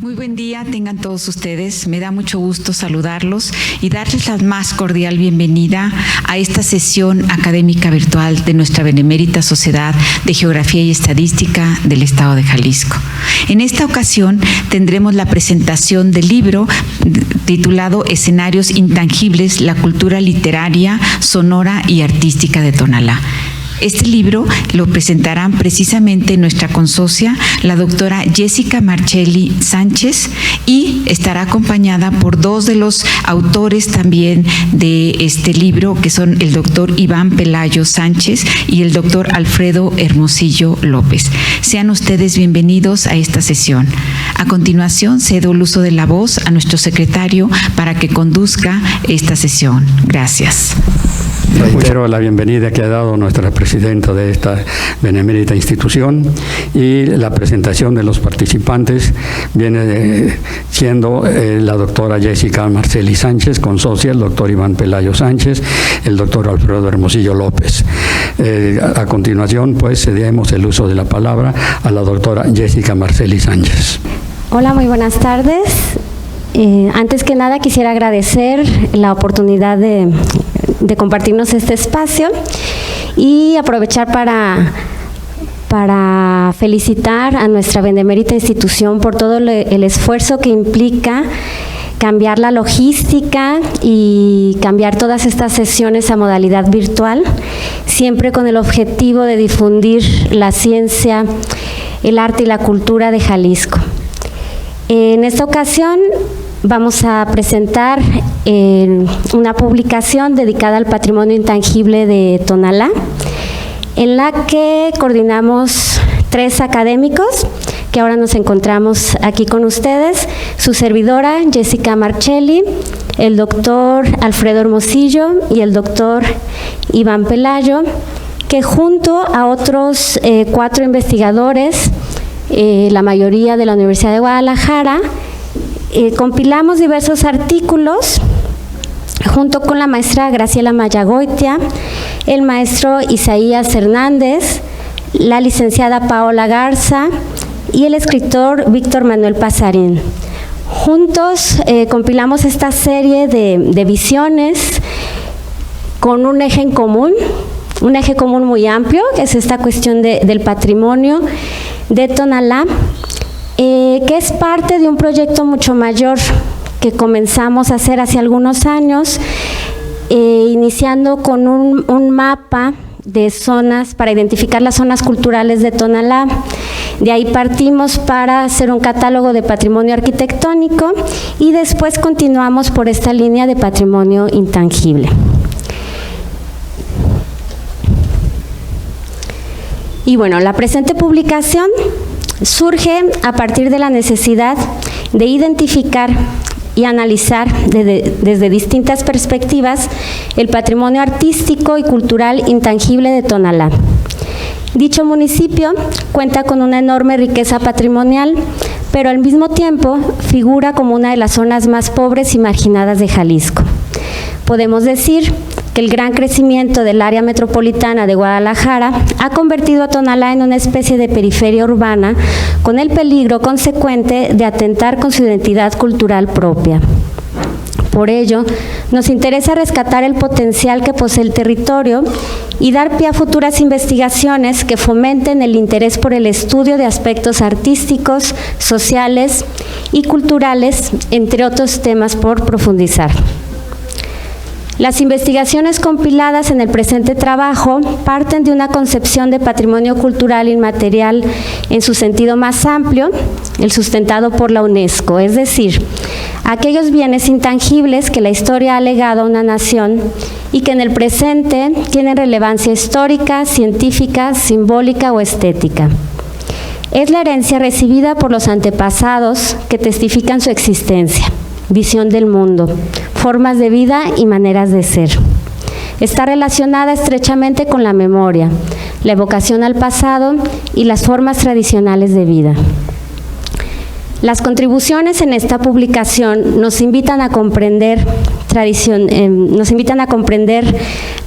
Muy buen día tengan todos ustedes. Me da mucho gusto saludarlos y darles la más cordial bienvenida a esta sesión académica virtual de nuestra Benemérita Sociedad de Geografía y Estadística del Estado de Jalisco. En esta ocasión tendremos la presentación del libro titulado Escenarios Intangibles, la cultura literaria, sonora y artística de Tonalá. Este libro lo presentarán precisamente nuestra consocia, la doctora Jessica Marchelli Sánchez, y estará acompañada por dos de los autores también de este libro, que son el doctor Iván Pelayo Sánchez y el doctor Alfredo Hermosillo López. Sean ustedes bienvenidos a esta sesión. A continuación, cedo el uso de la voz a nuestro secretario para que conduzca esta sesión. Gracias. Reitero la bienvenida que ha dado nuestra presidenta de esta benemérita institución, y la presentación de los participantes viene siendo la doctora Jessica Marchelli Sánchez, consocia, el doctor Iván Pelayo Sánchez, el doctor Alfredo Hermosillo López. A continuación, pues, cedemos el uso de la palabra a la doctora Jessica Marchelli Sánchez. Hola, muy buenas tardes. Antes que nada quisiera agradecer la oportunidad de compartirnos este espacio y aprovechar para felicitar a nuestra benemérita institución por todo el esfuerzo que implica cambiar la logística y cambiar todas estas sesiones a modalidad virtual, siempre con el objetivo de difundir la ciencia, el arte y la cultura de Jalisco. En esta ocasión vamos a presentar una publicación dedicada al patrimonio intangible de Tonalá, en la que coordinamos 3 académicos que ahora nos encontramos aquí con ustedes: su servidora Jessica Marchelli, el doctor Alfredo Hermosillo y el doctor Iván Pelayo, que junto a otros 4 investigadores, la mayoría de la Universidad de Guadalajara, compilamos diversos artículos junto con la maestra Graciela Mayagoitia, el maestro Isaías Hernández, la licenciada Paola Garza y el escritor Víctor Manuel Pasarín. Juntos compilamos esta serie de visiones con un eje en común, un eje común muy amplio, que es esta cuestión del patrimonio de Tonalá, que es parte de un proyecto mucho mayor que comenzamos a hacer hace algunos años, iniciando con un mapa de zonas para identificar las zonas culturales de Tonalá. De ahí partimos para hacer un catálogo de patrimonio arquitectónico y después continuamos por esta línea de patrimonio intangible. Y bueno, la presente publicación surge a partir de la necesidad de identificar y analizar desde distintas perspectivas el patrimonio artístico y cultural intangible de Tonalá. Dicho municipio cuenta con una enorme riqueza patrimonial, pero al mismo tiempo figura como una de las zonas más pobres y marginadas de Jalisco. Podemos decir que el gran crecimiento del área metropolitana de Guadalajara ha convertido a Tonalá en una especie de periferia urbana, con el peligro consecuente de atentar con su identidad cultural propia. Por ello, nos interesa rescatar el potencial que posee el territorio y dar pie a futuras investigaciones que fomenten el interés por el estudio de aspectos artísticos, sociales y culturales, entre otros temas por profundizar. Las investigaciones compiladas en el presente trabajo parten de una concepción de patrimonio cultural inmaterial en su sentido más amplio, el sustentado por la UNESCO, es decir, aquellos bienes intangibles que la historia ha legado a una nación y que en el presente tienen relevancia histórica, científica, simbólica o estética. Es la herencia recibida por los antepasados que testifican su existencia, visión del mundo, formas de vida y maneras de ser. Está relacionada estrechamente con la memoria, la evocación al pasado y las formas tradicionales de vida. Las contribuciones en esta publicación nos invitan a comprender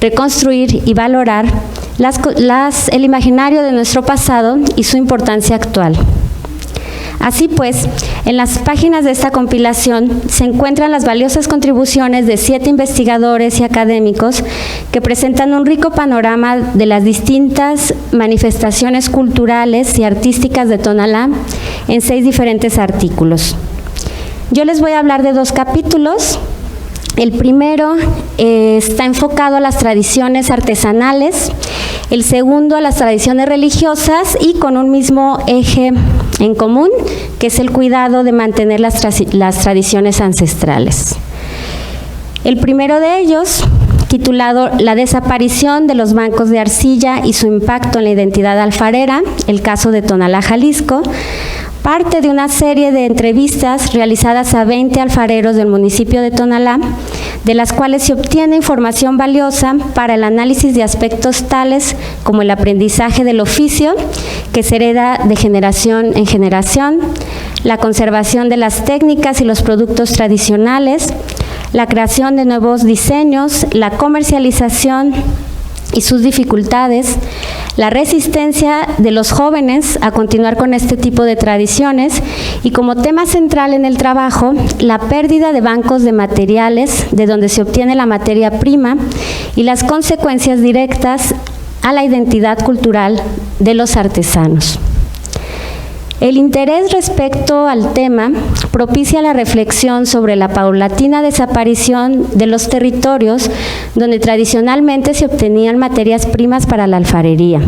reconstruir y valorar el imaginario de nuestro pasado y su importancia actual. Así pues, en las páginas de esta compilación se encuentran las valiosas contribuciones de 7 investigadores y académicos que presentan un rico panorama de las distintas manifestaciones culturales y artísticas de Tonalá en 6 diferentes artículos. Yo les voy a hablar de 2 capítulos. El primero está enfocado a las tradiciones artesanales, el segundo a las tradiciones religiosas y con un mismo eje en común, que es el cuidado de mantener las tradiciones ancestrales. El primero de ellos, titulado La desaparición de los bancos de arcilla y su impacto en la identidad alfarera, el caso de Tonalá, Jalisco, parte de una serie de entrevistas realizadas a 20 alfareros del municipio de Tonalá, de las cuales se obtiene información valiosa para el análisis de aspectos tales como el aprendizaje del oficio, que se hereda de generación en generación, la conservación de las técnicas y los productos tradicionales, la creación de nuevos diseños, la comercialización y sus dificultades, la resistencia de los jóvenes a continuar con este tipo de tradiciones y, como tema central en el trabajo, la pérdida de bancos de materiales de donde se obtiene la materia prima y las consecuencias directas a la identidad cultural de los artesanos. El interés respecto al tema propicia la reflexión sobre la paulatina desaparición de los territorios donde tradicionalmente se obtenían materias primas para la alfarería.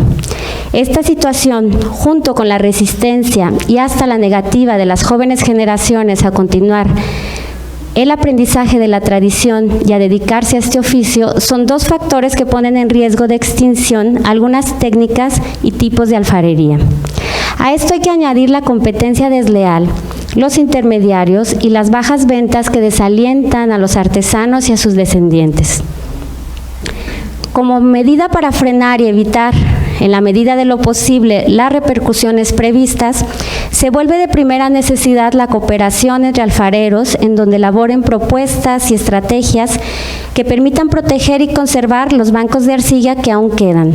Esta situación, junto con la resistencia y hasta la negativa de las jóvenes generaciones a continuar el aprendizaje de la tradición y a dedicarse a este oficio, son 2 factores que ponen en riesgo de extinción algunas técnicas y tipos de alfarería. A esto hay que añadir la competencia desleal, los intermediarios y las bajas ventas que desalientan a los artesanos y a sus descendientes. Como medida para frenar y evitar, en la medida de lo posible, las repercusiones previstas, se vuelve de primera necesidad la cooperación entre alfareros, en donde elaboren propuestas y estrategias que permitan proteger y conservar los bancos de arcilla que aún quedan.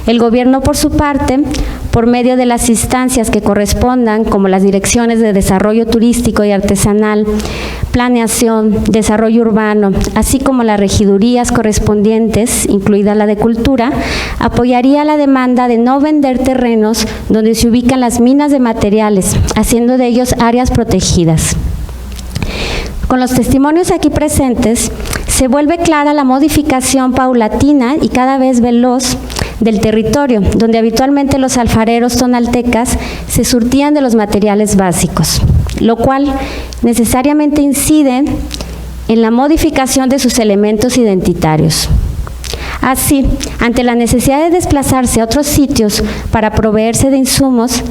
El gobierno, por su parte, por medio de las instancias que correspondan, como las direcciones de desarrollo turístico y artesanal, planeación, desarrollo urbano, así como las regidurías correspondientes, incluida la de cultura, apoyaría la demanda de no vender terrenos donde se ubican las minas de materiales, haciendo de ellos áreas protegidas. Con los testimonios aquí presentes, se vuelve clara la modificación paulatina y cada vez veloz del territorio, donde habitualmente los alfareros tonaltecas se surtían de los materiales básicos, lo cual necesariamente incide en la modificación de sus elementos identitarios. Así, ante la necesidad de desplazarse a otros sitios para proveerse de insumos,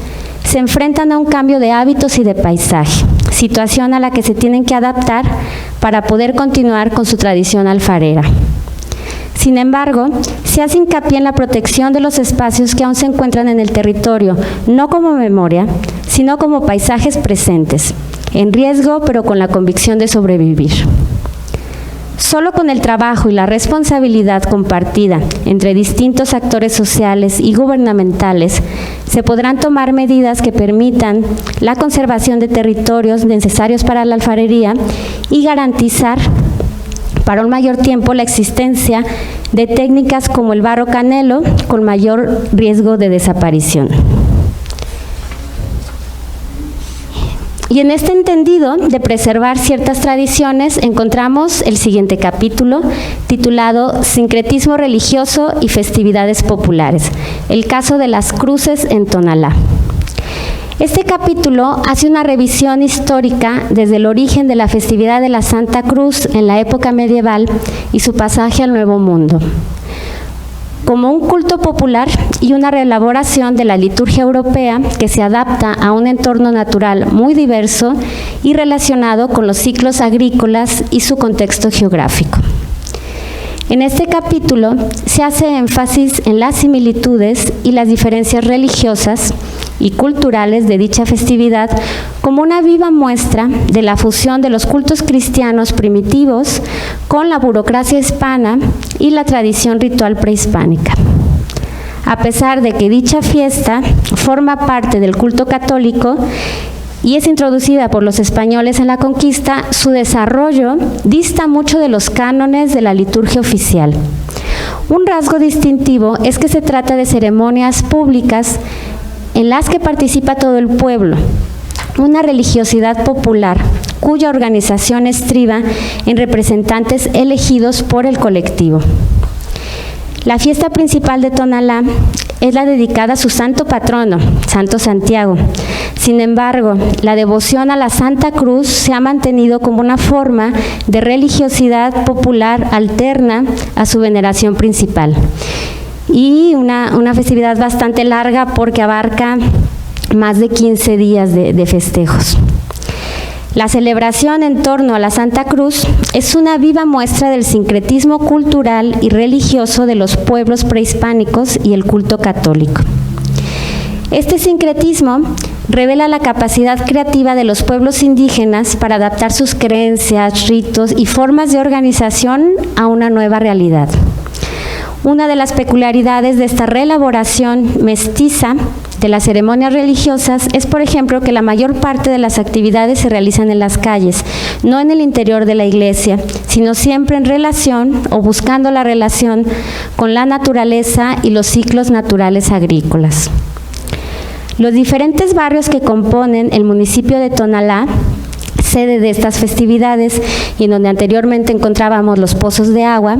se enfrentan a un cambio de hábitos y de paisaje, situación a la que se tienen que adaptar para poder continuar con su tradición alfarera. Sin embargo, se hace hincapié en la protección de los espacios que aún se encuentran en el territorio, no como memoria, sino como paisajes presentes, en riesgo pero con la convicción de sobrevivir. Solo con el trabajo y la responsabilidad compartida entre distintos actores sociales y gubernamentales se podrán tomar medidas que permitan la conservación de territorios necesarios para la alfarería y garantizar para un mayor tiempo la existencia de técnicas como el barro canelo con mayor riesgo de desaparición. Y en este entendido de preservar ciertas tradiciones encontramos el siguiente capítulo titulado Sincretismo religioso y festividades populares, el caso de las cruces en Tonalá. Este capítulo hace una revisión histórica desde el origen de la festividad de la Santa Cruz en la época medieval y su pasaje al Nuevo Mundo, como un culto popular y una reelaboración de la liturgia europea que se adapta a un entorno natural muy diverso y relacionado con los ciclos agrícolas y su contexto geográfico. En este capítulo se hace énfasis en las similitudes y las diferencias religiosas y culturales de dicha festividad como una viva muestra de la fusión de los cultos cristianos primitivos con la burocracia hispana y la tradición ritual prehispánica. A pesar de que dicha fiesta forma parte del culto católico, y es introducida por los españoles en la conquista, su desarrollo dista mucho de los cánones de la liturgia oficial. Un rasgo distintivo es que se trata de ceremonias públicas en las que participa todo el pueblo, una religiosidad popular cuya organización estriba en representantes elegidos por el colectivo. La fiesta principal de Tonalá es la dedicada a su santo patrono, Santo Santiago. Sin embargo, la devoción a la Santa Cruz se ha mantenido como una forma de religiosidad popular alterna a su veneración principal. Y una festividad bastante larga porque abarca más de 15 días de festejos. La celebración en torno a la Santa Cruz es una viva muestra del sincretismo cultural y religioso de los pueblos prehispánicos y el culto católico. Este sincretismo revela la capacidad creativa de los pueblos indígenas para adaptar sus creencias, ritos y formas de organización a una nueva realidad. Una de las peculiaridades de esta reelaboración mestiza de las ceremonias religiosas es, por ejemplo, que la mayor parte de las actividades se realizan en las calles, no en el interior de la iglesia, sino siempre en relación o buscando la relación con la naturaleza y los ciclos naturales agrícolas. Los diferentes barrios que componen el municipio de Tonalá, sede de estas festividades y en donde anteriormente encontrábamos los pozos de agua,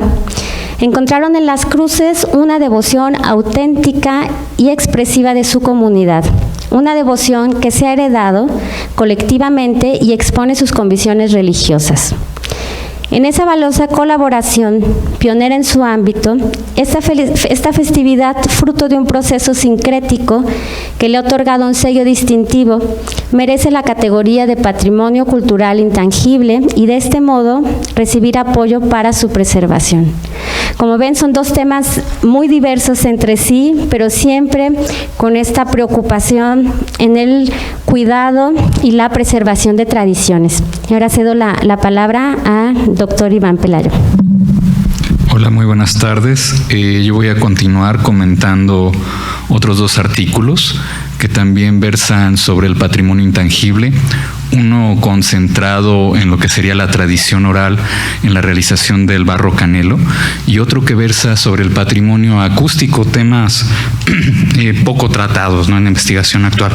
encontraron en las cruces una devoción auténtica y expresiva de su comunidad, una devoción que se ha heredado colectivamente y expone sus convicciones religiosas. En esa valiosa colaboración, pionera en su ámbito, esta festividad, fruto de un proceso sincrético que le ha otorgado un sello distintivo, merece la categoría de patrimonio cultural intangible y de este modo recibir apoyo para su preservación. Como ven, son dos temas muy diversos entre sí, pero siempre con esta preocupación en el cuidado y la preservación de tradiciones. Y ahora cedo la palabra a doctor Iván Pelayo. Hola, muy buenas tardes. Yo voy a continuar comentando otros dos artículos que también versan sobre el patrimonio intangible, uno concentrado en lo que sería la tradición oral en la realización del barro canelo y otro que versa sobre el patrimonio acústico, temas poco tratados, ¿no?, en la investigación actual.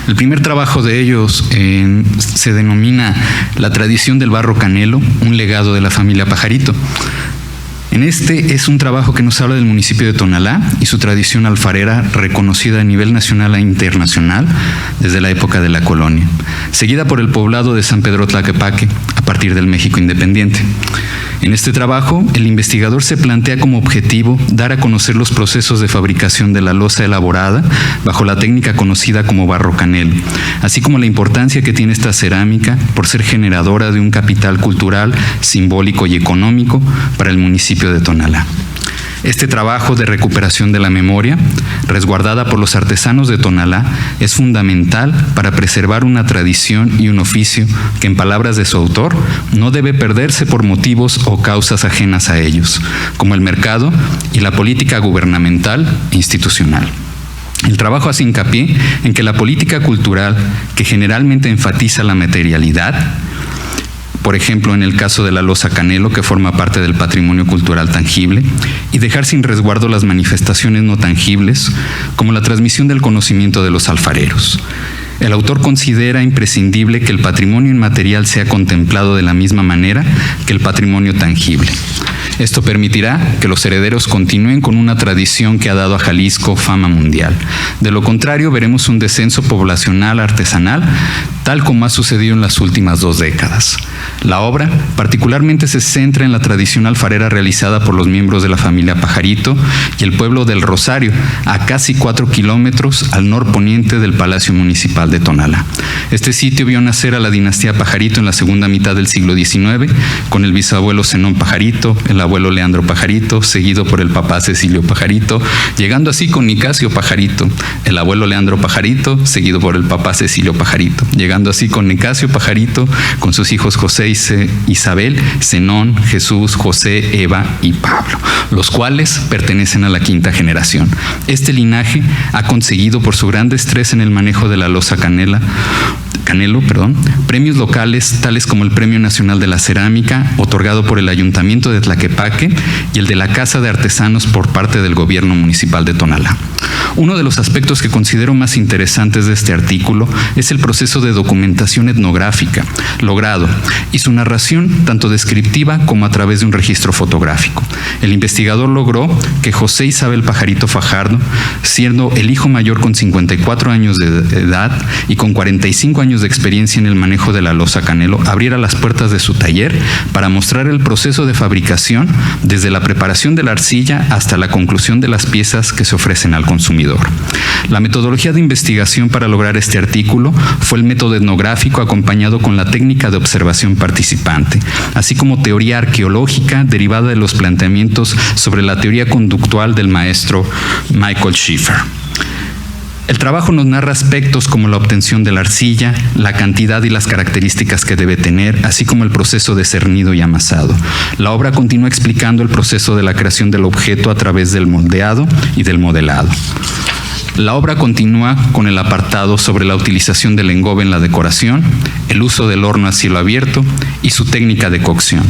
El primer trabajo de ellos se denomina La tradición del barro canelo, un legado de la familia Pajarito. En este es un trabajo que nos habla del municipio de Tonalá y su tradición alfarera reconocida a nivel nacional e internacional desde la época de la colonia, seguida por el poblado de San Pedro Tlaquepaque a partir del México independiente. En este trabajo, el investigador se plantea como objetivo dar a conocer los procesos de fabricación de la loza elaborada bajo la técnica conocida como barro canelo, así como la importancia que tiene esta cerámica por ser generadora de un capital cultural, simbólico y económico para el municipio de Tonalá. Este trabajo de recuperación de la memoria, resguardada por los artesanos de Tonalá, es fundamental para preservar una tradición y un oficio que, en palabras de su autor, no debe perderse por motivos o causas ajenas a ellos, como el mercado y la política gubernamental e institucional. El trabajo hace hincapié en que la política cultural, que generalmente enfatiza la materialidad, por ejemplo, en el caso de la loza canelo, que forma parte del patrimonio cultural tangible, y dejar sin resguardo las manifestaciones no tangibles, como la transmisión del conocimiento de los alfareros. El autor considera imprescindible que el patrimonio inmaterial sea contemplado de la misma manera que el patrimonio tangible. Esto permitirá que los herederos continúen con una tradición que ha dado a Jalisco fama mundial. De lo contrario, veremos un descenso poblacional artesanal, tal como ha sucedido en las últimas 2 décadas. La obra particularmente se centra en la tradición alfarera realizada por los miembros de la familia Pajarito y el pueblo del Rosario, a casi 4 kilómetros al norponiente del Palacio Municipal de Tonalá. Este sitio vio nacer a la dinastía Pajarito en la segunda mitad del siglo XIX, con el bisabuelo Zenón Pajarito, el abuelo Leandro Pajarito, seguido por el papá Cecilio Pajarito, llegando así con Nicasio Pajarito, el abuelo Leandro Pajarito, seguido por el papá Cecilio Pajarito, llegando llegando así con Nicasio Pajarito, con sus hijos José y Isabel, Zenón, Jesús, José, Eva y Pablo, los cuales pertenecen a la quinta generación. Este linaje ha conseguido, por su gran destreza en el manejo de la loza Canelo, premios locales tales como el Premio Nacional de la Cerámica, otorgado por el Ayuntamiento de Tlaquepaque, y el de la Casa de Artesanos por parte del Gobierno Municipal de Tonalá. Uno de los aspectos que considero más interesantes de este artículo es el proceso de documentación etnográfica logrado y su narración tanto descriptiva como a través de un registro fotográfico. El investigador logró que José Isabel Pajarito Fajardo, siendo el hijo mayor con 54 años de edad y con 45 años de experiencia en el manejo de la loza Canelo, abriera las puertas de su taller para mostrar el proceso de fabricación desde la preparación de la arcilla hasta la conclusión de las piezas que se ofrecen al consumidor. La metodología de investigación para lograr este artículo fue el método etnográfico acompañado con la técnica de observación participante, así como teoría arqueológica derivada de los planteamientos sobre la teoría conductual del maestro Michael Schiffer. El trabajo nos narra aspectos como la obtención de la arcilla, la cantidad y las características que debe tener, así como el proceso de cernido y amasado. La obra continúa explicando el proceso de la creación del objeto a través del moldeado y del modelado. La obra continúa con el apartado sobre la utilización del engobe en la decoración, el uso del horno a cielo abierto y su técnica de cocción.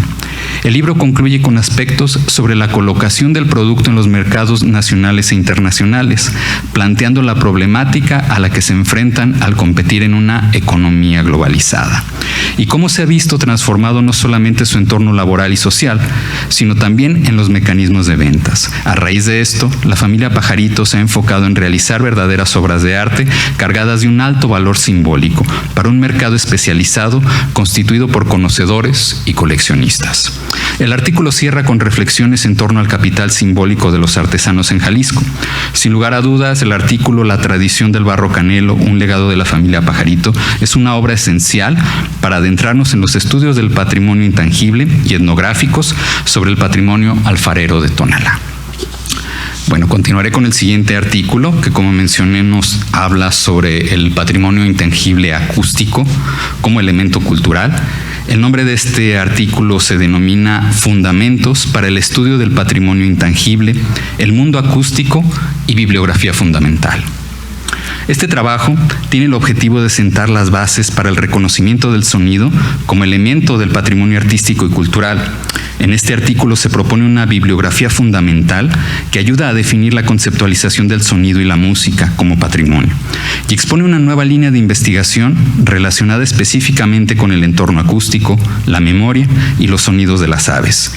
El libro concluye con aspectos sobre la colocación del producto en los mercados nacionales e internacionales, planteando la problemática a la que se enfrentan al competir en una economía globalizada, y cómo se ha visto transformado no solamente su entorno laboral y social, sino también en los mecanismos de ventas. A raíz de esto, la familia Pajarito se ha enfocado en realizar verdaderas obras de arte cargadas de un alto valor simbólico para un mercado especializado constituido por conocedores y coleccionistas. El artículo cierra con reflexiones en torno al capital simbólico de los artesanos en Jalisco. Sin lugar a dudas, el artículo La tradición del barro Canelo, un legado de la familia Pajarito, es una obra esencial para adentrarnos en los estudios del patrimonio intangible y etnográficos sobre el patrimonio alfarero de Tonalá. Bueno, continuaré con el siguiente artículo, que como mencioné nos habla sobre el patrimonio intangible acústico como elemento cultural. El nombre de este artículo se denomina Fundamentos para el estudio del patrimonio intangible, el mundo acústico y bibliografía fundamental. Este trabajo tiene el objetivo de sentar las bases para el reconocimiento del sonido como elemento del patrimonio artístico y cultural. En este artículo se propone una bibliografía fundamental que ayuda a definir la conceptualización del sonido y la música como patrimonio y expone una nueva línea de investigación relacionada específicamente con el entorno acústico, la memoria y los sonidos de las aves,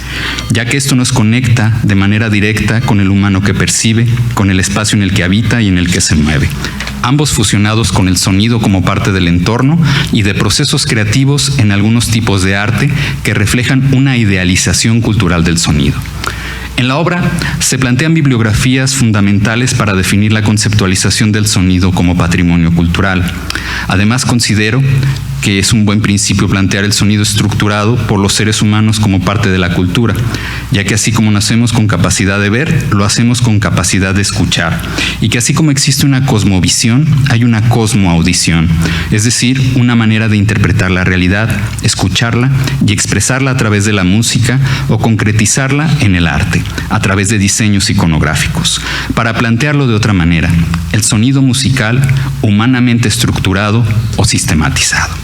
ya que esto nos conecta de manera directa con el humano que percibe, con el espacio en el que habita y en el que se mueve, ambos fusionados con el sonido como parte del entorno y de procesos creativos en algunos tipos de arte que reflejan una idealización cultural del sonido. En la obra se plantean bibliografías fundamentales para definir la conceptualización del sonido como patrimonio cultural. Además, considero que es un buen principio plantear el sonido estructurado por los seres humanos como parte de la cultura, ya que así como nacemos con capacidad de ver, lo hacemos con capacidad de escuchar, y que así como existe una cosmovisión, hay una cosmoaudición, es decir, una manera de interpretar la realidad, escucharla y expresarla a través de la música o concretizarla en el arte, a través de diseños iconográficos. Para plantearlo de otra manera, el sonido musical humanamente estructurado o sistematizado.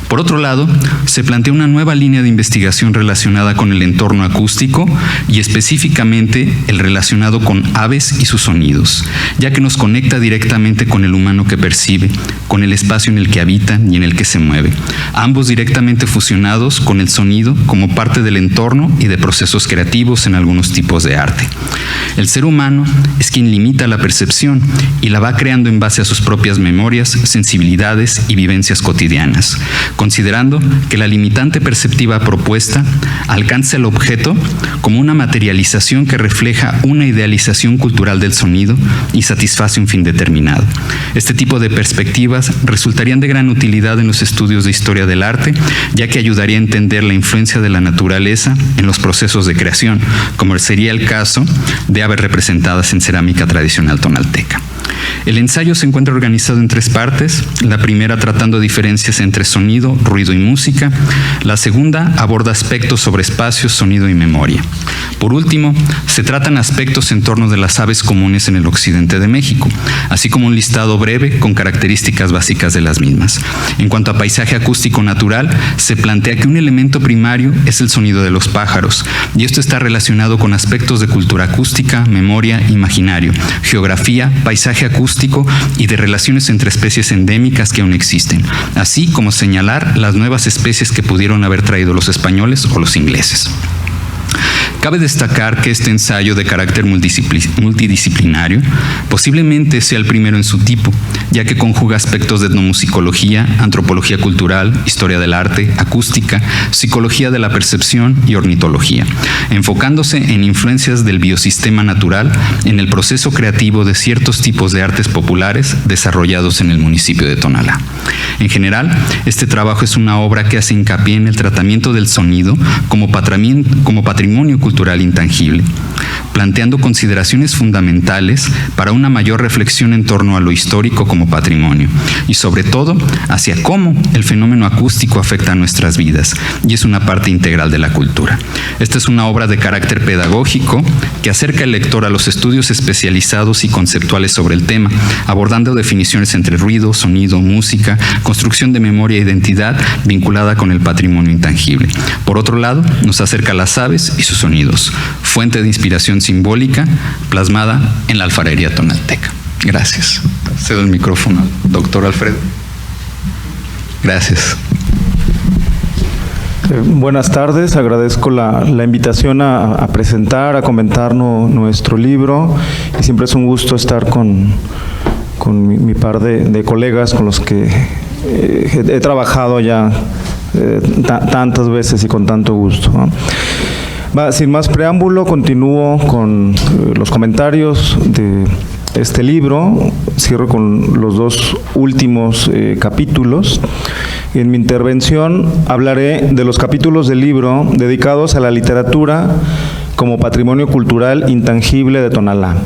Por otro lado, se plantea una nueva línea de investigación relacionada con el entorno acústico y específicamente el relacionado con aves y sus sonidos, ya que nos conecta directamente con el humano que percibe, con el espacio en el que habita y en el que se mueve, ambos directamente fusionados con el sonido como parte del entorno y de procesos creativos en algunos tipos de arte. El ser humano es quien limita la percepción y la va creando en base a sus propias memorias, sensibilidades y vivencias cotidianas, considerando que la limitante perceptiva propuesta alcanza el objeto como una materialización que refleja una idealización cultural del sonido y satisface un fin determinado. Este tipo de perspectivas resultarían de gran utilidad en los estudios de historia del arte, ya que ayudaría a entender la influencia de la naturaleza en los procesos de creación, como sería el caso de aves representadas en cerámica tradicional tonalteca. El ensayo se encuentra organizado en 3 partes, la primera tratando diferencias entre sonido, ruido y música, la segunda aborda aspectos sobre espacios, sonido y memoria. Por último, se tratan aspectos en torno de las aves comunes en el occidente de México, así como un listado breve con características básicas de las mismas. En cuanto a paisaje acústico natural, se plantea que un elemento primario es el sonido de los pájaros, y esto está relacionado con aspectos de cultura acústica, memoria, imaginario, geografía, paisaje acústico y de relaciones entre especies endémicas que aún existen, así como señalar las nuevas especies que pudieron haber traído los españoles o los ingleses. Cabe destacar que este ensayo de carácter multidisciplinario posiblemente sea el primero en su tipo, ya que conjuga aspectos de etnomusicología, antropología cultural, historia del arte, acústica, psicología de la percepción y ornitología, enfocándose en influencias del biosistema natural en el proceso creativo de ciertos tipos de artes populares desarrollados en el municipio de Tonalá. En general, este trabajo es una obra que hace hincapié en el tratamiento del sonido como patrimonio cultural intangible, planteando consideraciones fundamentales para una mayor reflexión en torno a lo histórico como patrimonio y sobre todo hacia cómo el fenómeno acústico afecta a nuestras vidas y es una parte integral de la cultura. Esta es una obra de carácter pedagógico que acerca al lector a los estudios especializados y conceptuales sobre el tema, abordando definiciones entre ruido, sonido, música, construcción de memoria e identidad vinculada con el patrimonio intangible. Por otro lado, nos acerca a las aves y sus sonidos, fuente de inspiración simbólica plasmada en la alfarería tonalteca. Gracias. Cedo el micrófono al doctor Alfredo. Gracias. Buenas tardes, agradezco la invitación a presentar, a comentar nuestro libro, y siempre es un gusto estar con mi par de colegas con los que he trabajado ya tantas veces y con tanto gusto, ¿no? Sin más preámbulo, continúo con los comentarios de este libro. Cierro con los 2 últimos capítulos. En mi intervención hablaré de los capítulos del libro dedicados a la literatura como patrimonio cultural intangible de Tonalá,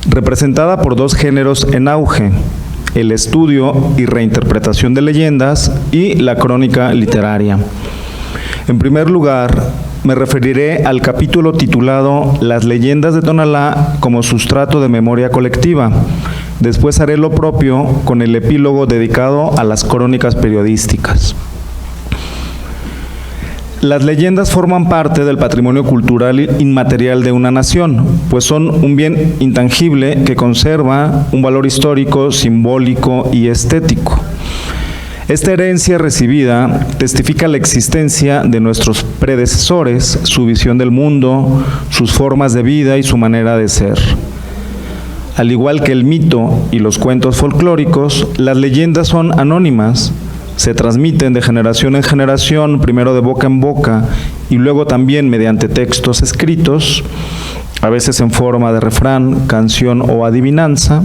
representada por 2 géneros en auge: el estudio y reinterpretación de leyendas y la crónica literaria. En primer lugar, me referiré al capítulo titulado Las leyendas de Tonalá como sustrato de memoria colectiva. Después haré lo propio con el epílogo dedicado a las crónicas periodísticas. Las leyendas forman parte del patrimonio cultural inmaterial de una nación, pues son un bien intangible que conserva un valor histórico, simbólico y estético. Esta herencia recibida testifica la existencia de nuestros predecesores, su visión del mundo, sus formas de vida y su manera de ser. Al igual que el mito y los cuentos folclóricos, las leyendas son anónimas, se transmiten de generación en generación, primero de boca en boca y luego también mediante textos escritos, a veces en forma de refrán, canción o adivinanza,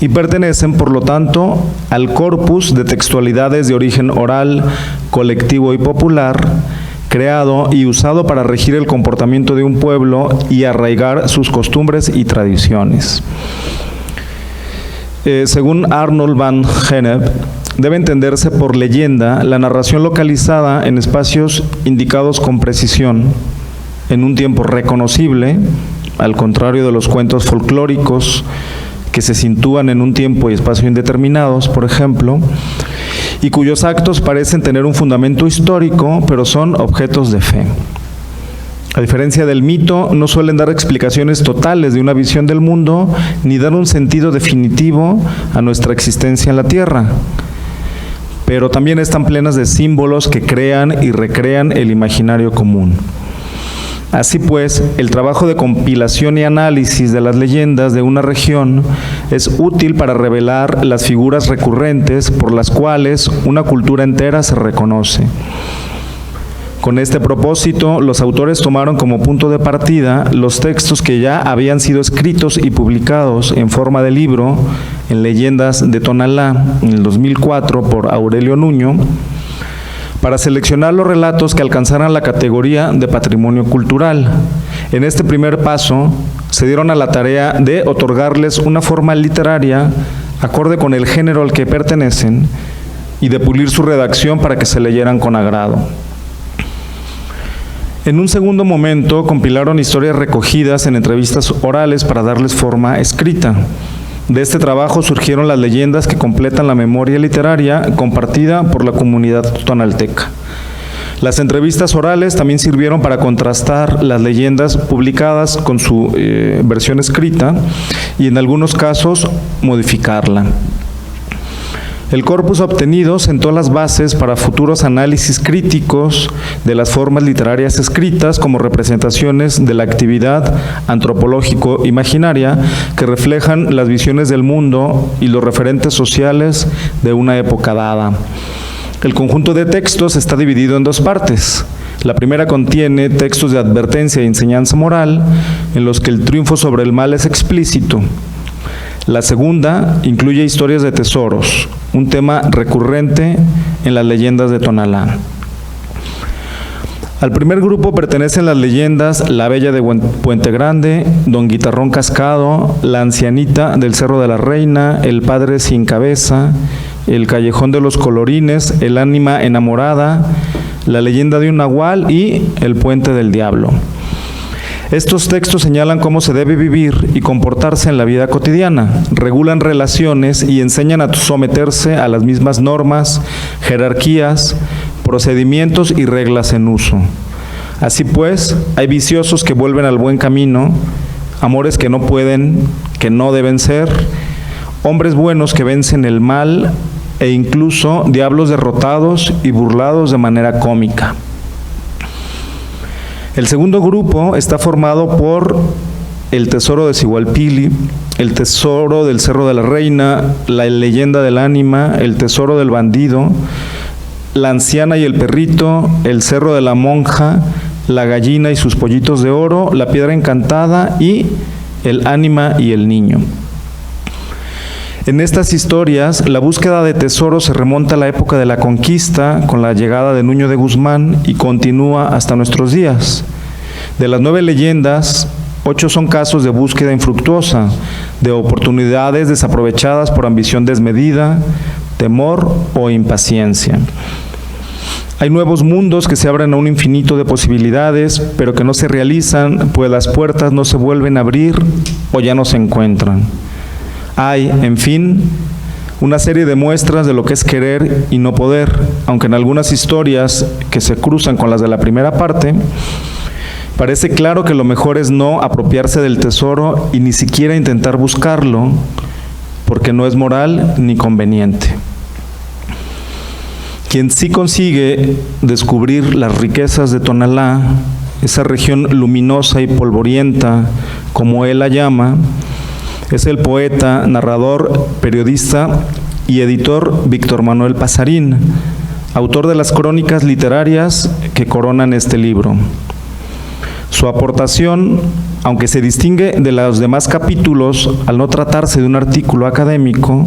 y pertenecen, por lo tanto, al corpus de textualidades de origen oral, colectivo y popular, creado y usado para regir el comportamiento de un pueblo y arraigar sus costumbres y tradiciones. Según Arnold van Gennep, debe entenderse por leyenda la narración localizada en espacios indicados con precisión, en un tiempo reconocible, al contrario de los cuentos folclóricos, que se sitúan en un tiempo y espacio indeterminados, por ejemplo, y cuyos actos parecen tener un fundamento histórico, pero son objetos de fe. A diferencia del mito, no suelen dar explicaciones totales de una visión del mundo, ni dar un sentido definitivo a nuestra existencia en la Tierra, pero también están plenas de símbolos que crean y recrean el imaginario común. Así pues, el trabajo de compilación y análisis de las leyendas de una región es útil para revelar las figuras recurrentes por las cuales una cultura entera se reconoce. Con este propósito, los autores tomaron como punto de partida los textos que ya habían sido escritos y publicados en forma de libro en Leyendas de Tonalá en el 2004 por Aurelio Nuño, para seleccionar los relatos que alcanzaran la categoría de patrimonio cultural. En este primer paso, se dieron a la tarea de otorgarles una forma literaria acorde con el género al que pertenecen y de pulir su redacción para que se leyeran con agrado. En un segundo momento, compilaron historias recogidas en entrevistas orales para darles forma escrita. De este trabajo surgieron las leyendas que completan la memoria literaria compartida por la comunidad tonalteca. Las entrevistas orales también sirvieron para contrastar las leyendas publicadas con su versión escrita y en algunos casos modificarla. El corpus obtenido sentó las bases para futuros análisis críticos de las formas literarias escritas como representaciones de la actividad antropológico-imaginaria que reflejan las visiones del mundo y los referentes sociales de una época dada. El conjunto de textos está dividido en dos partes. La primera contiene textos de advertencia y enseñanza moral, en los que el triunfo sobre el mal es explícito. La segunda incluye historias de tesoros, un tema recurrente en las leyendas de Tonalá. Al primer grupo pertenecen las leyendas La Bella de Puente Grande, Don Guitarrón Cascado, La Ancianita del Cerro de la Reina, El Padre Sin Cabeza, El Callejón de los Colorines, El Ánima Enamorada, La Leyenda de un Nahual y El Puente del Diablo. Estos textos señalan cómo se debe vivir y comportarse en la vida cotidiana, regulan relaciones y enseñan a someterse a las mismas normas, jerarquías, procedimientos y reglas en uso. Así pues, hay viciosos que vuelven al buen camino, amores que no pueden, que no deben ser, hombres buenos que vencen el mal e incluso diablos derrotados y burlados de manera cómica. El segundo grupo está formado por El Tesoro de Sigualpili, El Tesoro del Cerro de la Reina, La Leyenda del Ánima, El Tesoro del Bandido, La Anciana y el Perrito, El Cerro de la Monja, La Gallina y sus Pollitos de Oro, La Piedra Encantada y El Ánima y el Niño. En estas historias, la búsqueda de tesoros se remonta a la época de la conquista con la llegada de Nuño de Guzmán y continúa hasta nuestros días. De las 9 leyendas, 8 son casos de búsqueda infructuosa, de oportunidades desaprovechadas por ambición desmedida, temor o impaciencia. Hay nuevos mundos que se abren a un infinito de posibilidades, pero que no se realizan, pues las puertas no se vuelven a abrir o ya no se encuentran. Hay, en fin, una serie de muestras de lo que es querer y no poder, aunque en algunas historias que se cruzan con las de la primera parte, parece claro que lo mejor es no apropiarse del tesoro y ni siquiera intentar buscarlo, porque no es moral ni conveniente. Quien sí consigue descubrir las riquezas de Tonalá, esa región luminosa y polvorienta, como él la llama, es el poeta, narrador, periodista y editor Víctor Manuel Pasarín, autor de las crónicas literarias que coronan este libro. Su aportación, aunque se distingue de los demás capítulos al no tratarse de un artículo académico,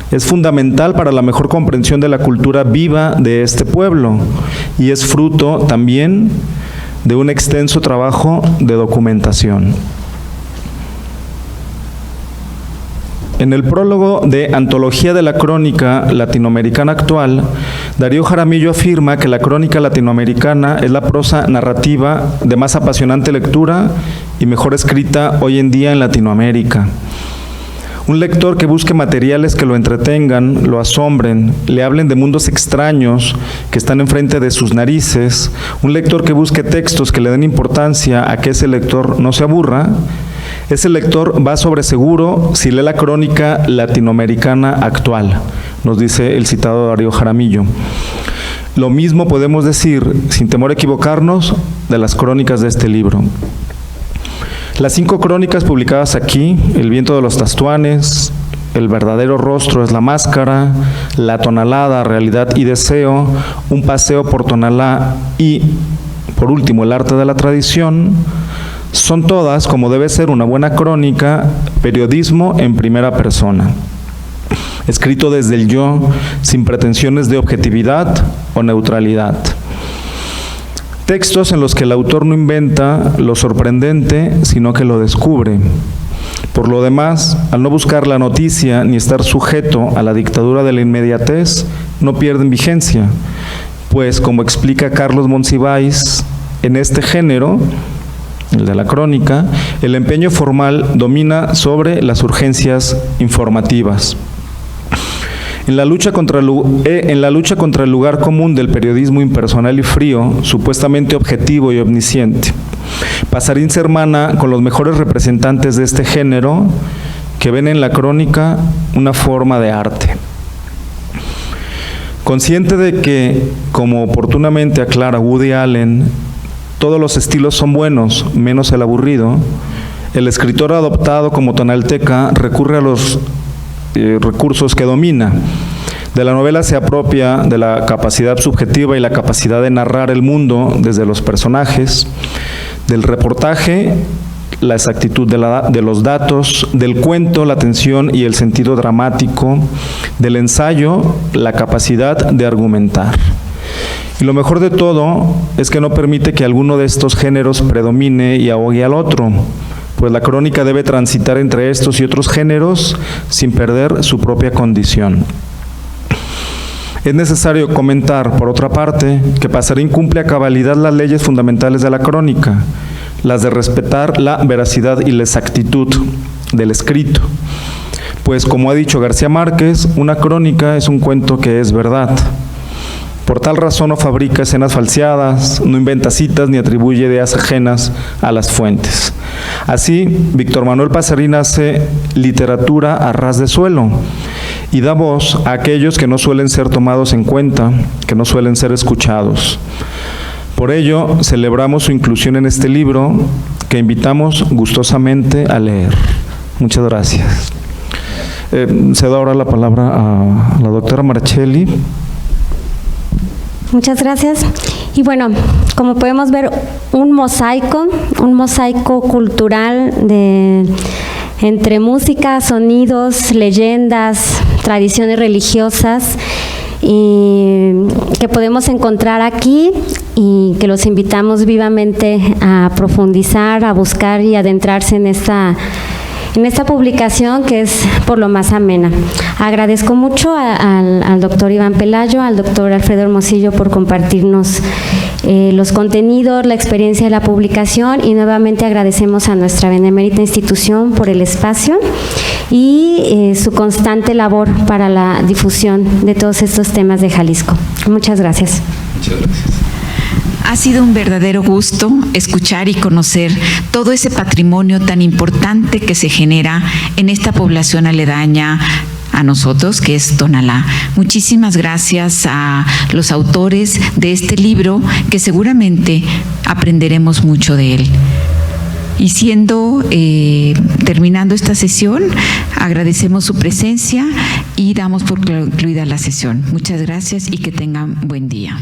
es fundamental para la mejor comprensión de la cultura viva de este pueblo y es fruto también de un extenso trabajo de documentación. En el prólogo de Antología de la Crónica Latinoamericana Actual, Darío Jaramillo afirma que la crónica latinoamericana es la prosa narrativa de más apasionante lectura y mejor escrita hoy en día en Latinoamérica. Un lector que busque materiales que lo entretengan, lo asombren, le hablen de mundos extraños que están enfrente de sus narices, un lector que busque textos que le den importancia a que ese lector no se aburra, ese lector va sobre seguro si lee la crónica latinoamericana actual, nos dice el citado Darío Jaramillo. Lo mismo podemos decir, sin temor a equivocarnos, de las crónicas de este libro. Las 5 crónicas publicadas aquí, El viento de los Tastuanes, El verdadero rostro es la máscara, La Tonalada, realidad y deseo, Un paseo por Tonalá y, por último, El arte de la tradición, son todas, como debe ser una buena crónica, periodismo en primera persona, escrito desde el yo, sin pretensiones de objetividad o neutralidad. Textos en los que el autor no inventa lo sorprendente, sino que lo descubre. Por lo demás, al no buscar la noticia ni estar sujeto a la dictadura de la inmediatez, no pierden vigencia, pues, como explica Carlos Monsiváis, en este género, el de la crónica, el empeño formal domina sobre las urgencias informativas. En la lucha contra el lugar común del periodismo impersonal y frío, supuestamente objetivo y omnisciente, Pasarín se hermana con los mejores representantes de este género que ven en la crónica una forma de arte. Consciente de que, como oportunamente aclara Woody Allen, todos los estilos son buenos, menos el aburrido, el escritor adoptado como tonalteca recurre a los recursos que domina. De la novela se apropia de la capacidad subjetiva y la capacidad de narrar el mundo desde los personajes, del reportaje, la exactitud de los datos, del cuento, la tensión y el sentido dramático, del ensayo, la capacidad de argumentar. Y lo mejor de todo es que no permite que alguno de estos géneros predomine y ahogue al otro, pues la crónica debe transitar entre estos y otros géneros sin perder su propia condición. Es necesario comentar, por otra parte, que Pasarín cumple a cabalidad las leyes fundamentales de la crónica, las de respetar la veracidad y la exactitud del escrito. Pues, como ha dicho García Márquez, una crónica es un cuento que es verdad. Por tal razón no fabrica escenas falseadas, no inventa citas ni atribuye ideas ajenas a las fuentes. Así, Víctor Manuel Pasarín hace literatura a ras de suelo y da voz a aquellos que no suelen ser tomados en cuenta, que no suelen ser escuchados. Por ello, celebramos su inclusión en este libro que invitamos gustosamente a leer. Muchas gracias. Cedo ahora la palabra a la doctora Marchelli. Muchas gracias. Y bueno, como podemos ver, un mosaico cultural entre música, sonidos, leyendas, tradiciones religiosas, y que podemos encontrar aquí y que los invitamos vivamente a profundizar, a buscar y adentrarse en esta publicación, que es por lo más amena. Agradezco mucho al doctor Iván Pelayo, al doctor Alfredo Hermosillo por compartirnos los contenidos, la experiencia de la publicación, y nuevamente agradecemos a nuestra benemérita institución por el espacio y su constante labor para la difusión de todos estos temas de Jalisco. Muchas gracias. Muchas gracias. Ha sido un verdadero gusto escuchar y conocer todo ese patrimonio tan importante que se genera en esta población aledaña a nosotros, que es Tonalá. Muchísimas gracias a los autores de este libro, que seguramente aprenderemos mucho de él. Y terminando esta sesión, agradecemos su presencia y damos por concluida la sesión. Muchas gracias y que tengan buen día.